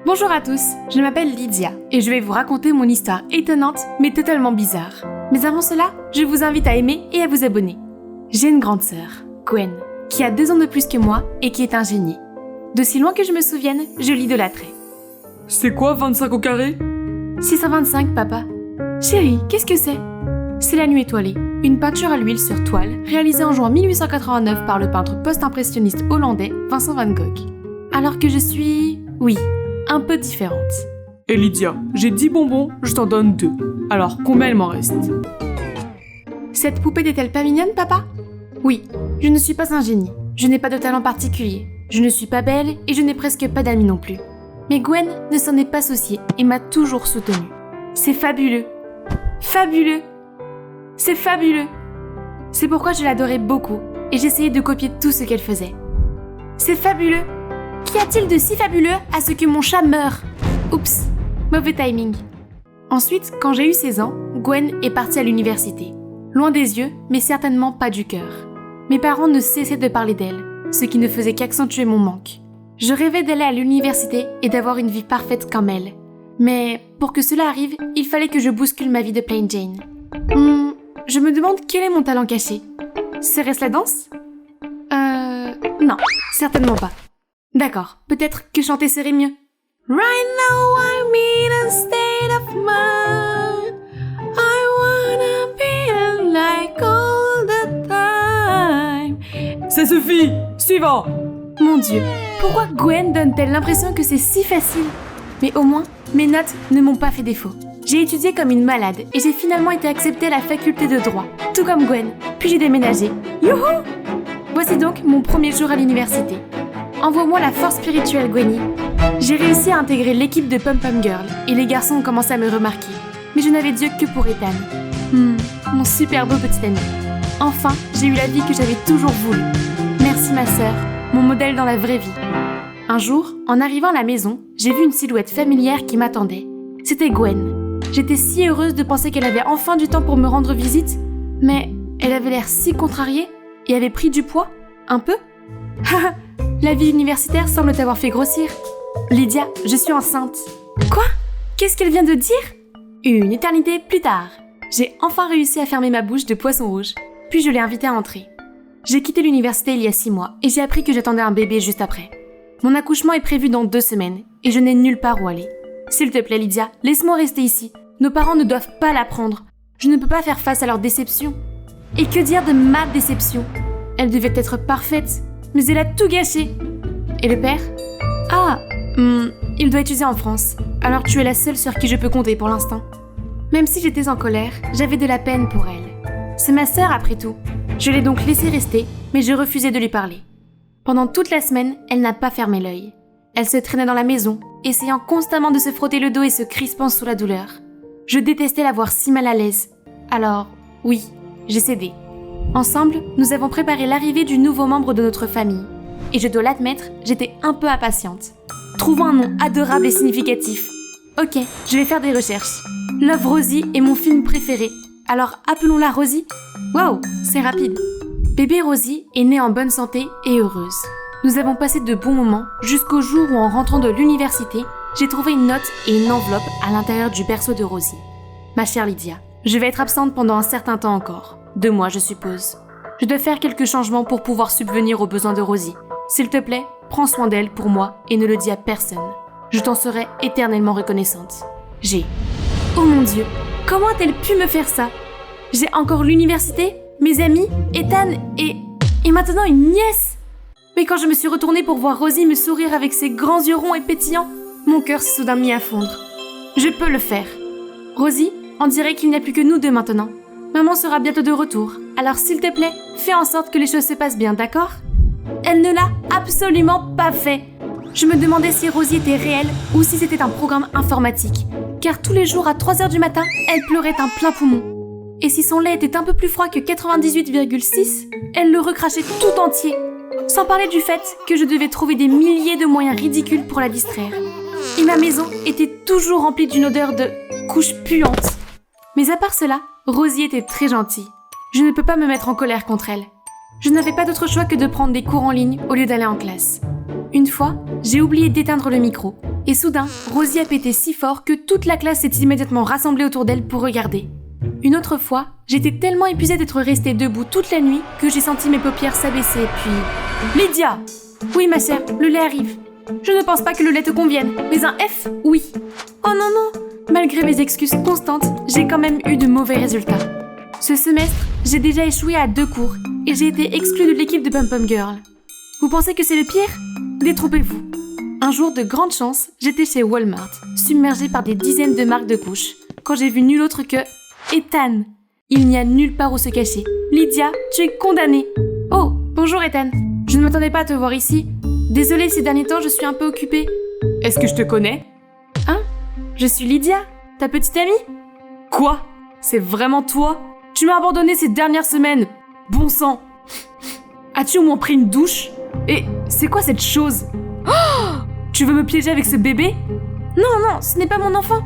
Bonjour à tous, je m'appelle Lydia et je vais vous raconter mon histoire étonnante mais totalement bizarre. Mais avant cela, je vous invite à aimer et à vous abonner. J'ai une grande sœur, Gwen, qui a 2 ans de plus que moi et qui est un génie. D'aussi loin que je me souvienne, je l'idolâtrais. C'est quoi 25 au carré ? 625, papa. Chérie, qu'est-ce que c'est ? C'est La Nuit étoilée, une peinture à l'huile sur toile réalisée en juin 1889 par le peintre post-impressionniste hollandais Vincent van Gogh. Alors que je suis... oui, un peu différente. Et Lydia, j'ai 10 bonbons, je t'en donne 2. Alors combien il m'en reste ? Cette poupée n'est-elle pas mignonne, papa ? Oui, je ne suis pas un génie. Je n'ai pas de talent particulier. Je ne suis pas belle et je n'ai presque pas d'amis non plus. Mais Gwen ne s'en est pas souciée et m'a toujours soutenue. C'est fabuleux. Fabuleux. C'est fabuleux. C'est pourquoi je l'adorais beaucoup et j'essayais de copier tout ce qu'elle faisait. C'est fabuleux. Qu'y a-t-il de si fabuleux à ce que mon chat meure ? Oups, mauvais timing. Ensuite, quand j'ai eu 16 ans, Gwen est partie à l'université. Loin des yeux, mais certainement pas du cœur. Mes parents ne cessaient de parler d'elle, ce qui ne faisait qu'accentuer mon manque. Je rêvais d'aller à l'université et d'avoir une vie parfaite comme elle. Mais pour que cela arrive, il fallait que je bouscule ma vie de plain Jane. Je me demande quel est mon talent caché. Serait-ce la danse ? Non, certainement pas. D'accord, peut-être que chanter serait mieux. Right now I'm in a state of mind. I wanna be like all the time. Ça suffit ! Suivant ! Mon Dieu, pourquoi Gwen donne-t-elle l'impression que c'est si facile ? Mais au moins, mes notes ne m'ont pas fait défaut. J'ai étudié comme une malade et j'ai finalement été acceptée à la faculté de droit, tout comme Gwen. Puis j'ai déménagé. Youhou ! Voici donc mon premier jour à l'université. Envoie-moi la force spirituelle, Gwenny. J'ai réussi à intégrer l'équipe de Pom Pom Girl et les garçons ont commencé à me remarquer. Mais je n'avais Dieu que pour Ethan. Mon super beau petit ami. Enfin, j'ai eu la vie que j'avais toujours voulu. Merci ma sœur, mon modèle dans la vraie vie. Un jour, en arrivant à la maison, j'ai vu une silhouette familière qui m'attendait. C'était Gwen. J'étais si heureuse de penser qu'elle avait enfin du temps pour me rendre visite. Mais elle avait l'air si contrariée et avait pris du poids, un peu. La vie universitaire semble t'avoir fait grossir. Lydia, je suis enceinte. Quoi ? Qu'est-ce qu'elle vient de dire ? Une éternité plus tard. J'ai enfin réussi à fermer ma bouche de poisson rouge. Puis je l'ai invitée à entrer. J'ai quitté l'université il y a 6 mois et j'ai appris que j'attendais un bébé juste après. Mon accouchement est prévu dans 2 semaines et je n'ai nulle part où aller. S'il te plaît Lydia, laisse-moi rester ici. Nos parents ne doivent pas l'apprendre. Je ne peux pas faire face à leur déception. Et que dire de ma déception ? Elle devait être parfaite, mais elle a tout gâché. Et le père ? Il doit étudier en France. Alors tu es la seule sur qui je peux compter pour l'instant. Même si j'étais en colère, j'avais de la peine pour elle. C'est ma sœur après tout. Je l'ai donc laissée rester, mais je refusais de lui parler. Pendant toute la semaine, elle n'a pas fermé l'œil. Elle se traînait dans la maison, essayant constamment de se frotter le dos et se crispant sous la douleur. Je détestais la voir si mal à l'aise. Alors, oui, j'ai cédé. Ensemble, nous avons préparé l'arrivée du nouveau membre de notre famille. Et je dois l'admettre, j'étais un peu impatiente. Trouvons un nom adorable et significatif. Ok, je vais faire des recherches. Love Rosie est mon film préféré. Alors appelons-la Rosie. Waouh, c'est rapide. Bébé Rosie est née en bonne santé et heureuse. Nous avons passé de bons moments jusqu'au jour où en rentrant de l'université, j'ai trouvé une note et une enveloppe à l'intérieur du berceau de Rosie. Ma chère Lydia, je vais être absente pendant un certain temps encore. 2 mois, je suppose. Je dois faire quelques changements pour pouvoir subvenir aux besoins de Rosie. S'il te plaît, prends soin d'elle pour moi et ne le dis à personne. Je t'en serai éternellement reconnaissante. G. Oh mon Dieu, comment a-t-elle pu me faire ça ? J'ai encore l'université, mes amis, Ethan et maintenant une nièce. Mais quand je me suis retournée pour voir Rosie me sourire avec ses grands yeux ronds et pétillants, mon cœur s'est soudain mis à fondre. Je peux le faire. Rosie, on dirait qu'il n'y a plus que nous 2 maintenant. Maman sera bientôt de retour, alors s'il te plaît, fais en sorte que les choses se passent bien, d'accord ? Elle ne l'a absolument pas fait. Je me demandais si Rosie était réelle ou si c'était un programme informatique, car tous les jours à 3h du matin, elle pleurait un plein poumon. Et si son lait était un peu plus froid que 98,6, elle le recrachait tout entier. Sans parler du fait que je devais trouver des milliers de moyens ridicules pour la distraire. Et ma maison était toujours remplie d'une odeur de couche puante. Mais à part cela, Rosie était très gentille. Je ne peux pas me mettre en colère contre elle. Je n'avais pas d'autre choix que de prendre des cours en ligne au lieu d'aller en classe. Une fois, j'ai oublié d'éteindre le micro. Et soudain, Rosie a pété si fort que toute la classe s'est immédiatement rassemblée autour d'elle pour regarder. Une autre fois, j'étais tellement épuisée d'être restée debout toute la nuit que j'ai senti mes paupières s'abaisser, puis... Lydia! Oui, ma sœur, le lait arrive. Je ne pense pas que le lait te convienne, mais un F, oui. Oh non, non! Malgré mes excuses constantes, j'ai quand même eu de mauvais résultats. Ce semestre, j'ai déjà échoué à 2 cours et j'ai été exclue de l'équipe de Pom Pom Girl. Vous pensez que c'est le pire? Détrompez-vous. Un jour de grande chance, j'étais chez Walmart, submergée par des dizaines de marques de couches, quand j'ai vu nul autre que... Ethan! Il n'y a nulle part où se cacher. Lydia, tu es condamnée! Oh, bonjour Ethan. Je ne m'attendais pas à te voir ici. Désolée, ces derniers temps, je suis un peu occupée. Est-ce que je te connais? Hein? Je suis Lydia, ta petite amie? Quoi? C'est vraiment toi? Tu m'as abandonné ces dernières semaines. Bon sang! As-tu au moins pris une douche? Et c'est quoi cette chose? Oh! Tu veux me piéger avec ce bébé? Non, ce n'est pas mon enfant.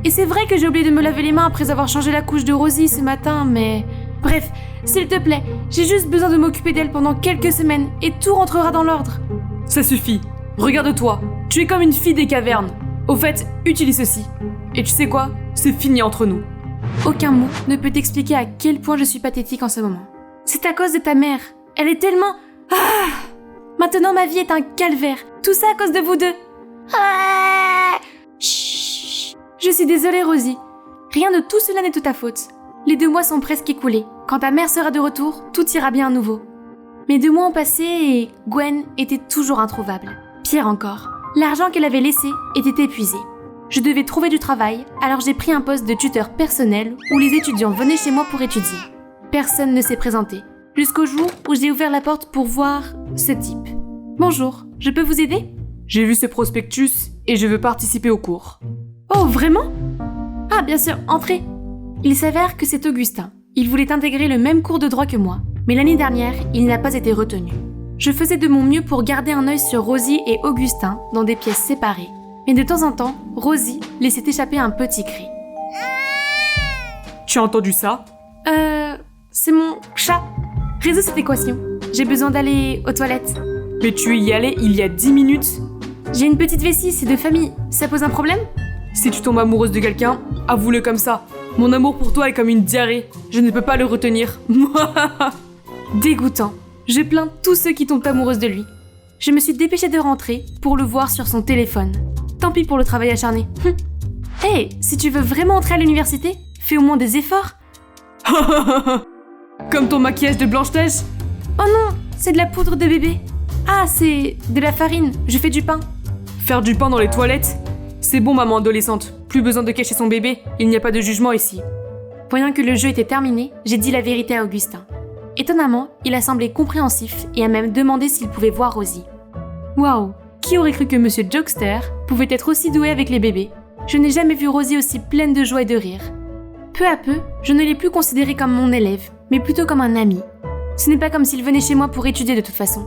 Et c'est vrai que j'ai oublié de me laver les mains après avoir changé la couche de Rosie ce matin, mais... Bref, s'il te plaît, j'ai juste besoin de m'occuper d'elle pendant quelques semaines et tout rentrera dans l'ordre. Ça suffit. Regarde-toi. Tu es comme une fille des cavernes. Au fait, utilise ceci. Et tu sais quoi? C'est fini entre nous. Aucun mot ne peut t'expliquer à quel point je suis pathétique en ce moment. C'est à cause de ta mère. Elle est tellement... Ah! Maintenant ma vie est un calvaire. Tout ça à cause de vous deux. Ah! Chut. Je suis désolée, Rosie. Rien de tout cela n'est de ta faute. Les 2 mois sont presque écoulés. Quand ta mère sera de retour, tout ira bien à nouveau. Mais 2 mois ont passé et Gwen était toujours introuvable. Pire encore, l'argent qu'elle avait laissé était épuisé. Je devais trouver du travail, alors j'ai pris un poste de tuteur personnel où les étudiants venaient chez moi pour étudier. Personne ne s'est présenté, jusqu'au jour où j'ai ouvert la porte pour voir ce type. Bonjour, je peux vous aider? J'ai vu ce prospectus et je veux participer au cours. Oh, vraiment? Ah, bien sûr, entrez. Il s'avère que c'est Augustin. Il voulait intégrer le même cours de droit que moi, mais l'année dernière, il n'a pas été retenu. Je faisais de mon mieux pour garder un œil sur Rosie et Augustin dans des pièces séparées. Mais de temps en temps, Rosie laissait échapper un petit cri. Tu as entendu ça? C'est mon chat. Résous cette équation. J'ai besoin d'aller aux toilettes. Mais tu y allais il y a 10 minutes. J'ai une petite vessie, c'est de famille. Ça pose un problème? Si tu tombes amoureuse de quelqu'un, avoue-le comme ça. Mon amour pour toi est comme une diarrhée. Je ne peux pas le retenir. Dégoûtant. Je plains tous ceux qui tombent amoureuses de lui. Je me suis dépêchée de rentrer pour le voir sur son téléphone. Tant pis pour le travail acharné. Hey, si tu veux vraiment entrer à l'université, fais au moins des efforts. Comme ton maquillage de Blanche-Neige. Oh non, c'est de la poudre de bébé. Ah, c'est de la farine, je fais du pain. Faire du pain dans les toilettes? C'est bon, maman adolescente. Plus besoin de cacher son bébé, il n'y a pas de jugement ici. Voyant que le jeu était terminé, j'ai dit la vérité à Augustin. Étonnamment, il a semblé compréhensif et a même demandé s'il pouvait voir Rosie. Waouh, qui aurait cru que Monsieur Jokester pouvait être aussi doué avec les bébés? Je n'ai jamais vu Rosie aussi pleine de joie et de rire. Peu à peu, je ne l'ai plus considéré comme mon élève, mais plutôt comme un ami. Ce n'est pas comme s'il venait chez moi pour étudier de toute façon.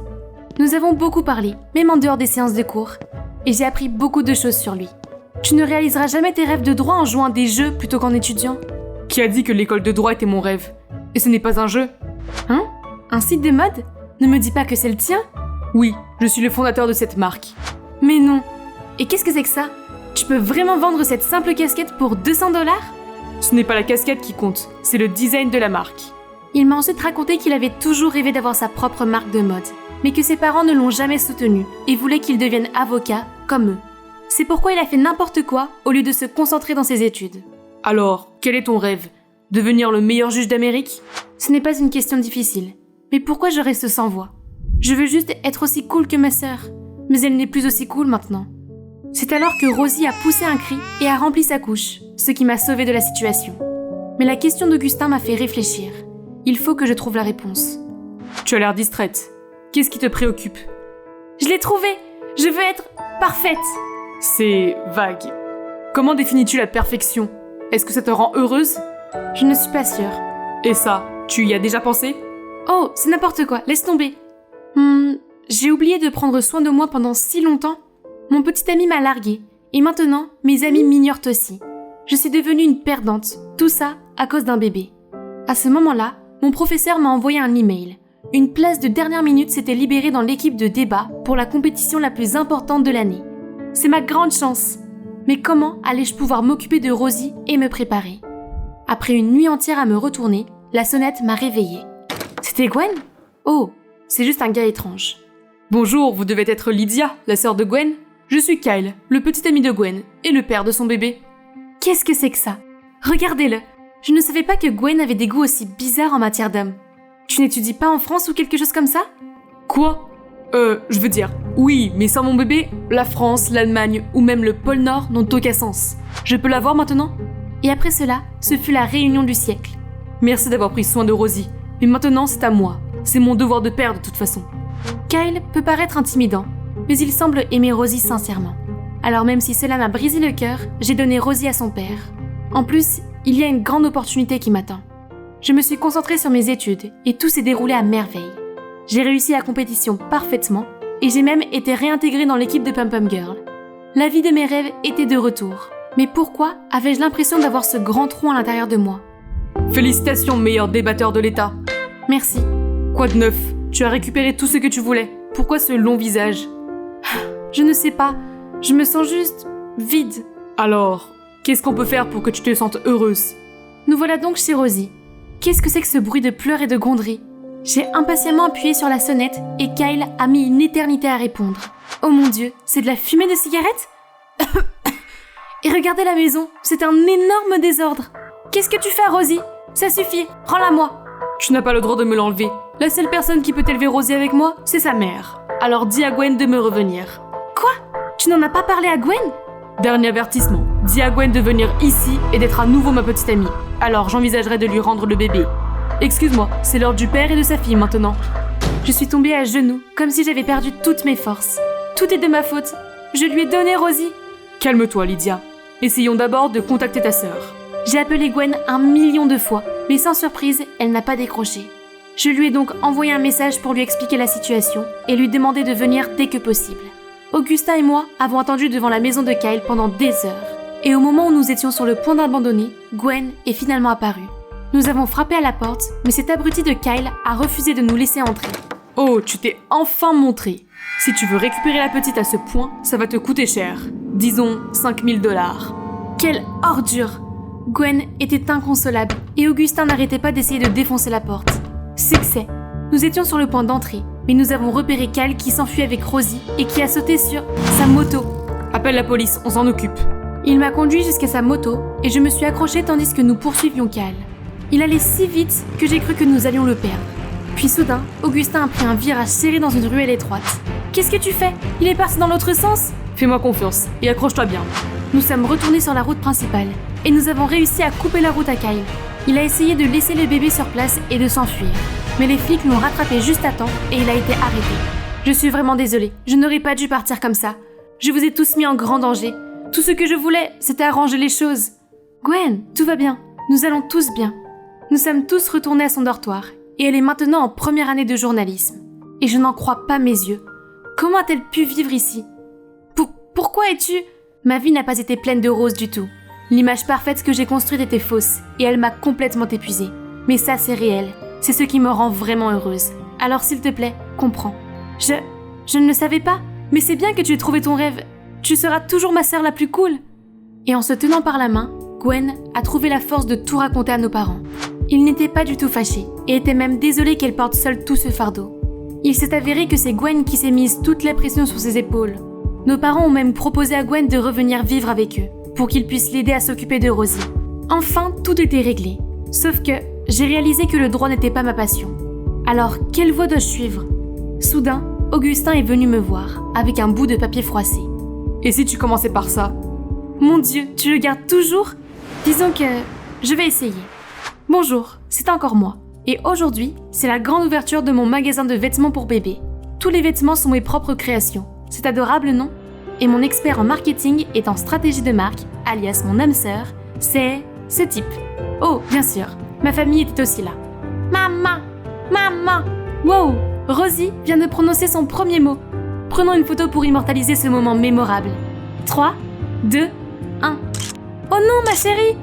Nous avons beaucoup parlé, même en dehors des séances de cours, et j'ai appris beaucoup de choses sur lui. Tu ne réaliseras jamais tes rêves de droit en jouant à des jeux plutôt qu'en étudiant. Qui a dit que l'école de droit était mon rêve? Et ce n'est pas un jeu? Hein? Un site de mode? Ne me dis pas que c'est le tien? Oui, je suis le fondateur de cette marque. Mais non. Et qu'est-ce que c'est que ça? Tu peux vraiment vendre cette simple casquette pour 200 $? Ce n'est pas la casquette qui compte, c'est le design de la marque. Il m'a ensuite raconté qu'il avait toujours rêvé d'avoir sa propre marque de mode, mais que ses parents ne l'ont jamais soutenu et voulaient qu'il devienne avocat comme eux. C'est pourquoi il a fait n'importe quoi au lieu de se concentrer dans ses études. Alors, quel est ton rêve? Devenir le meilleur juge d'Amérique? Ce n'est pas une question difficile. Mais pourquoi je reste sans voix? Je veux juste être aussi cool que ma sœur. Mais elle n'est plus aussi cool maintenant. C'est alors que Rosie a poussé un cri et a rempli sa couche, ce qui m'a sauvée de la situation. Mais la question d'Augustin m'a fait réfléchir. Il faut que je trouve la réponse. Tu as l'air distraite. Qu'est-ce qui te préoccupe? Je l'ai trouvé! Je veux être parfaite! C'est vague. Comment définis-tu la perfection? Est-ce que ça te rend heureuse? Je ne suis pas sûre. Et ça, tu y as déjà pensé? Oh, c'est n'importe quoi, laisse tomber. J'ai oublié de prendre soin de moi pendant si longtemps. Mon petit ami m'a larguée, et maintenant, mes amis m'ignorent aussi. Je suis devenue une perdante, tout ça à cause d'un bébé. À ce moment-là, mon professeur m'a envoyé un email. Une place de dernière minute s'était libérée dans l'équipe de débat pour la compétition la plus importante de l'année. C'est ma grande chance. Mais comment allais-je pouvoir m'occuper de Rosie et me préparer? Après une nuit entière à me retourner, la sonnette m'a réveillée. C'était Gwen? Oh, c'est juste un gars étrange. Bonjour, vous devez être Lydia, la sœur de Gwen? Je suis Kyle, le petit ami de Gwen, et le père de son bébé. Qu'est-ce que c'est que ça? Regardez-le. Je ne savais pas que Gwen avait des goûts aussi bizarres en matière d'hommes. Tu n'étudies pas en France ou quelque chose comme ça? Quoi? Je veux dire, oui, mais sans mon bébé, la France, l'Allemagne ou même le pôle Nord n'ont aucun sens. Je peux la voir maintenant? Et après cela, ce fut la réunion du siècle. Merci d'avoir pris soin de Rosie, mais maintenant c'est à moi. C'est mon devoir de père de toute façon. Kyle peut paraître intimidant, mais il semble aimer Rosie sincèrement. Alors même si cela m'a brisé le cœur, j'ai donné Rosie à son père. En plus, il y a une grande opportunité qui m'attend. Je me suis concentrée sur mes études et tout s'est déroulé à merveille. J'ai réussi la compétition parfaitement et j'ai même été réintégrée dans l'équipe de Pum Pum Girl. La vie de mes rêves était de retour. Mais pourquoi avais-je l'impression d'avoir ce grand trou à l'intérieur de moi? Félicitations, meilleur débatteur de l'État. Merci. Quoi de neuf? Tu as récupéré tout ce que tu voulais. Pourquoi ce long visage? Je ne sais pas. Je me sens juste vide. Alors, qu'est-ce qu'on peut faire pour que tu te sentes heureuse? Nous voilà donc chez Rosie. Qu'est-ce que c'est que ce bruit de pleurs et de gronderies? J'ai impatiemment appuyé sur la sonnette et Kyle a mis une éternité à répondre. Oh mon Dieu, c'est de la fumée de cigarette? Et regardez la maison, c'est un énorme désordre. Qu'est-ce que tu fais, Rosie? Ça suffit, rends-la moi. Tu n'as pas le droit de me l'enlever. La seule personne qui peut élever Rosie avec moi, c'est sa mère. Alors dis à Gwen de me revenir. Quoi? Tu n'en as pas parlé à Gwen? Dernier avertissement, dis à Gwen de venir ici et d'être à nouveau ma petite amie. Alors j'envisagerai de lui rendre le bébé. Excuse-moi, c'est l'heure du père et de sa fille maintenant. Je suis tombée à genoux, comme si j'avais perdu toutes mes forces. Tout est de ma faute. Je lui ai donné Rosie. Calme-toi, Lydia. Essayons d'abord de contacter ta sœur. J'ai appelé Gwen 1 million de fois, mais sans surprise, elle n'a pas décroché. Je lui ai donc envoyé un message pour lui expliquer la situation et lui demander de venir dès que possible. Augustin et moi avons attendu devant la maison de Kyle pendant des heures. Et au moment où nous étions sur le point d'abandonner, Gwen est finalement apparue. Nous avons frappé à la porte, mais cet abruti de Kyle a refusé de nous laisser entrer. Oh, tu t'es enfin montré. Si tu veux récupérer la petite à ce point, ça va te coûter cher. Disons 5 000 $. Quelle ordure! Gwen était inconsolable et Augustin n'arrêtait pas d'essayer de défoncer la porte. Succès! Nous étions sur le point d'entrer, mais nous avons repéré Kyle qui s'enfuit avec Rosie et qui a sauté sur sa moto. Appelle la police, on s'en occupe. Il m'a conduit jusqu'à sa moto et je me suis accrochée tandis que nous poursuivions Kyle. Il allait si vite que j'ai cru que nous allions le perdre. Puis soudain, Augustin a pris un virage serré dans une ruelle étroite. Qu'est-ce que tu fais? Il est parti dans l'autre sens? Fais-moi confiance et accroche-toi bien. Nous sommes retournés sur la route principale et nous avons réussi à couper la route à Kyle. Il a essayé de laisser le bébé sur place et de s'enfuir. Mais les flics l'ont rattrapé juste à temps et il a été arrêté. Je suis vraiment désolée, je n'aurais pas dû partir comme ça. Je vous ai tous mis en grand danger. Tout ce que je voulais, c'était arranger les choses. Gwen, tout va bien. Nous allons tous bien. Nous sommes tous retournés à son dortoir et elle est maintenant en première année de journalisme. Et je n'en crois pas mes yeux. Comment a-t-elle pu vivre ici? Pourquoi es-tu... Ma vie n'a pas été pleine de roses du tout. L'image parfaite que j'ai construite était fausse et elle m'a complètement épuisée. Mais ça, c'est réel. C'est ce qui me rend vraiment heureuse. Alors s'il te plaît, comprends. Je ne le savais pas, mais c'est bien que tu aies trouvé ton rêve. Tu seras toujours ma sœur la plus cool. Et en se tenant par la main, Gwen a trouvé la force de tout raconter à nos parents. Ils n'étaient pas du tout fâchés et étaient même désolés qu'elle porte seule tout ce fardeau. Il s'est avéré que c'est Gwen qui s'est mise toute la pression sur ses épaules. Nos parents ont même proposé à Gwen de revenir vivre avec eux, pour qu'ils puissent l'aider à s'occuper de Rosie. Enfin, tout était réglé. Sauf que j'ai réalisé que le droit n'était pas ma passion. Alors, quelle voie dois-je suivre? Soudain, Augustin est venu me voir, avec un bout de papier froissé. Et si tu commençais par ça? Mon Dieu, tu le gardes toujours? Disons que je vais essayer. Bonjour, c'est encore moi. Et aujourd'hui, c'est la grande ouverture de mon magasin de vêtements pour bébé. Tous les vêtements sont mes propres créations. C'est adorable, non? Et mon expert en marketing et en stratégie de marque, alias mon âme sœur, c'est ce type. Oh, bien sûr, ma famille était aussi là. Maman! Maman! Wow! Rosie vient de prononcer son premier mot. Prenons une photo pour immortaliser ce moment mémorable. 3, 2, 1. Oh non, ma chérie!